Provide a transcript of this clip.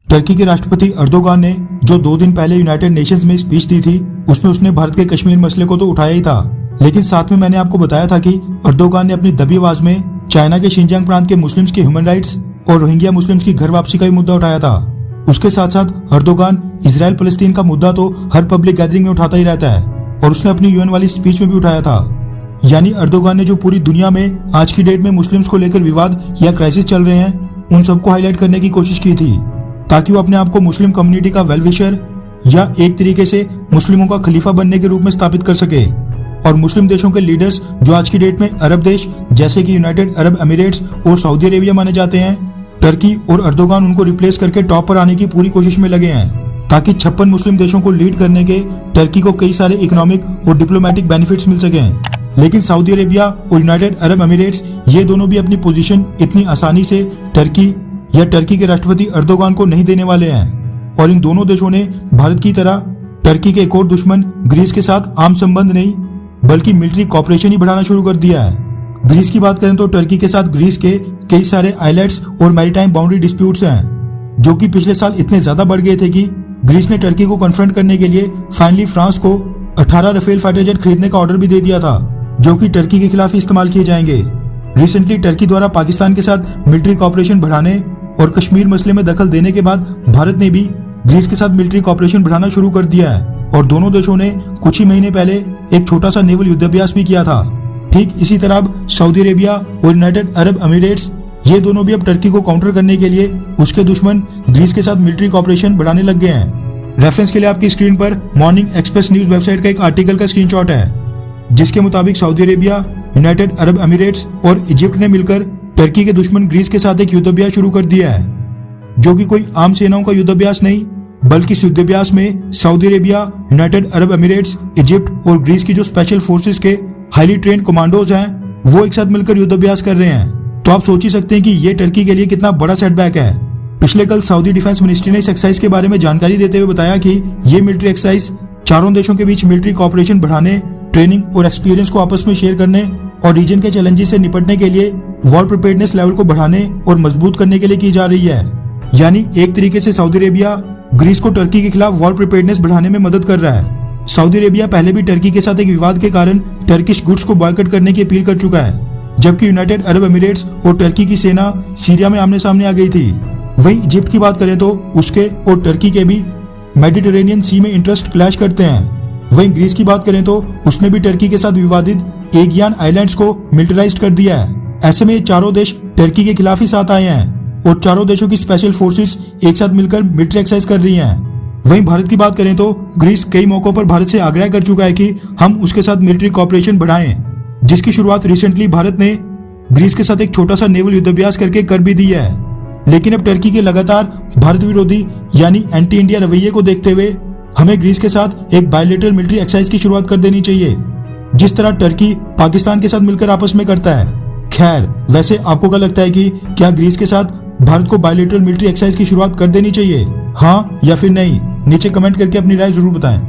Turkey के राष्ट्रपति Erdogan ने जो 2 दिन पहले यूनाइटेड नेशंस में स्पीच दी थी उसमें उसने भारत के कश्मीर मसले को तो उठाया ही था, लेकिन साथ में मैंने आपको बताया था कि अर्दोगान ने अपनी दबी आवाज में चाइना के शिनजियांग प्रांत के मुस्लिम्स की ह्यूमन राइट्स और रोहिंग्या मुस्लिम्स की घर वापसी का भी मुद्दा उठाया था। उसके साथ साथ अर्दोगान इजराइल फलस्तीन का मुद्दा तो हर पब्लिक गैदरिंग में उठाता ही रहता है और उसने अपनी यूएन वाली स्पीच में भी उठाया था। यानी अर्दोगान ने जो पूरी दुनिया में आज की डेट में मुस्लिम्स को लेकर विवाद या क्राइसिस चल रहे हैं उन सबको हाईलाइट करने की कोशिश की थी, ताकि वो अपने आप को मुस्लिम कम्युनिटी का वेल विशर या एक तरीके से मुस्लिमों का खलीफा बनने के रूप में स्थापित कर सके। और मुस्लिम देशों के लीडर्स जो आज की डेट में अरब देश जैसे कि यूनाइटेड अरब एमिरेट्स और सऊदी अरेबिया माने जाते हैं, टर्की और अर्दोगान उनको रिप्लेस करके टॉप पर आने की पूरी कोशिश में लगे हैं, ताकि 56 मुस्लिम देशों को लीड करने के टर्की को कई सारे इकोनॉमिक और डिप्लोमेटिक बेनिफिट्स मिल सकें। लेकिन सऊदी अरेबिया और यूनाइटेड अरब एमिरेट्स ये दोनों भी अपनी पोजीशन इतनी आसानी से टर्की या टर्की के राष्ट्रपति अर्दोगान को नहीं देने वाले हैं। और इन दोनों देशों ने भारत की तरह टर्की के एक और दुश्मन ग्रीस के साथ आम संबंध नहीं बल्कि मिलिट्री कॉपरेशन ही बढ़ाना शुरू कर दिया है। ग्रीस की बात करें तो टर्की के साथ ग्रीस के कई सारे आइलैंड्स और मैरीटाइम बाउंड्री डिस्प्यूट्स हैं, जो कि पिछले साल इतने ज्यादा बढ़ गए थे कि ग्रीस ने टर्की को कन्फ्रंट करने के लिए फाइनली फ्रांस को 18 राफेल फाइटर जेट खरीदने का ऑर्डर भी दे दिया था, जो कि टर्की के खिलाफ इस्तेमाल किए जाएंगे। रिसेंटली टर्की द्वारा पाकिस्तान के साथ मिलिट्री कॉपरेशन बढ़ाने और कश्मीर मसले में दखल देने के बाद भारत ने भी ग्रीस के साथ मिलिट्री कॉपरेशन बढ़ाना शुरू कर दिया है और दोनों देशों ने कुछ ही महीने पहले एक छोटा सा नेवल युद्धाभ्यास भी किया था। ठीक इसी तरह अब सऊदी अरेबिया और यूनाइटेड अरब एमिरेट्स ये दोनों भी अब टर्की को काउंटर करने के लिए उसके दुश्मन ग्रीस के साथ मिलिट्री कॉपरेशन बढ़ाने लग गए हैं। रेफरेंस के लिए आपकी स्क्रीन पर मॉर्निंग एक्सप्रेस न्यूज वेबसाइट का एक आर्टिकल का स्क्रीनशॉट है, जिसके मुताबिक Saudi Arabia, United Arab Emirates और इजिप्ट ने मिलकर टर्की के दुश्मन ग्रीस के साथ एक युद्धाभ्यास शुरू कर दिया है, जो कि कोई आम सेनाओं का युद्धाभ्यास नहीं बल्कि इस युद्धाभ्यास में Saudi Arabia, United Arab Emirates, Egypt और ग्रीस की जो स्पेशल फोर्सेस के हाईली ट्रेंड कमांडोज हैं वो एक साथ मिलकर युद्धाभ्यास कर रहे हैं। तो आप सोच ही सकते हैं कि ये टर्की के लिए कितना बड़ा सेटबैक है। पिछले कल सऊदी डिफेंस मिनिस्ट्री ने इस एक्सरसाइज के बारे में जानकारी देते हुए बताया कि ये मिलिट्री एक्सरसाइज चारों देशों के बीच मिलिट्री कॉपरेशन बढ़ाने, ट्रेनिंग और एक्सपीरियंस को आपस में शेयर करने और रीजन के चैलेंजेस से निपटने के लिए वॉर प्रिपेयर्डनेस लेवल को बढ़ाने और मजबूत करने के लिए की जा रही है। यानी एक तरीके से सऊदी अरेबिया ग्रीस को टर्की के खिलाफ वॉर प्रिपेयर्डनेस बढ़ाने में मदद कर रहा है। सऊदी अरेबिया पहले भी टर्की के साथ एक विवाद के कारण टर्किश गुड्स को बॉयकॉट करने की अपील कर चुका है, जबकि यूनाइटेड अरब एमिरेट्स और टर्की की सेना सीरिया में आमने सामने आ गई थी। वहीं इजिप्ट की बात करें तो उसके और टर्की के भी मेडिटेरेनियन सी में इंटरेस्ट क्लैश करते हैं। वहीं ग्रीस की बात करें तो उसने भी टर्की के साथ विवादित एगियान आइलैंड्स को मिलिटराइज्ड कर दिया है। ऐसे में ये चारों देश टर्की के खिलाफ ही साथ आए हैं और चारों देशों की स्पेशल फोर्सेस एक साथ मिलकर मिलिट्री एक्सरसाइज कर रही हैं। वहीं भारत की बात करें तो ग्रीस कई मौकों पर भारत से आग्रह कर चुका है कि हम उसके साथ मिलिट्री कॉपरेशन बढ़ाएं, जिसकी शुरुआत रिसेंटली भारत ने ग्रीस के साथ एक छोटा सा नेवल युद्धाभ्यास करके कर भी दी है। लेकिन अब टर्की के लगातार भारत विरोधी यानी एंटी इंडिया रवैये को देखते हुए हमें ग्रीस के साथ एक बायलैटरल मिलिट्री एक्सरसाइज की शुरुआत कर देनी चाहिए, जिस तरह टर्की पाकिस्तान के साथ मिलकर आपस में करता है। खैर, वैसे आपको क्या लगता है कि क्या ग्रीस के साथ भारत को बायलैटरल मिलिट्री एक्सरसाइज की शुरुआत कर देनी चाहिए, हाँ या फिर नहीं? नीचे कमेंट करके अपनी राय जरूर बताएं।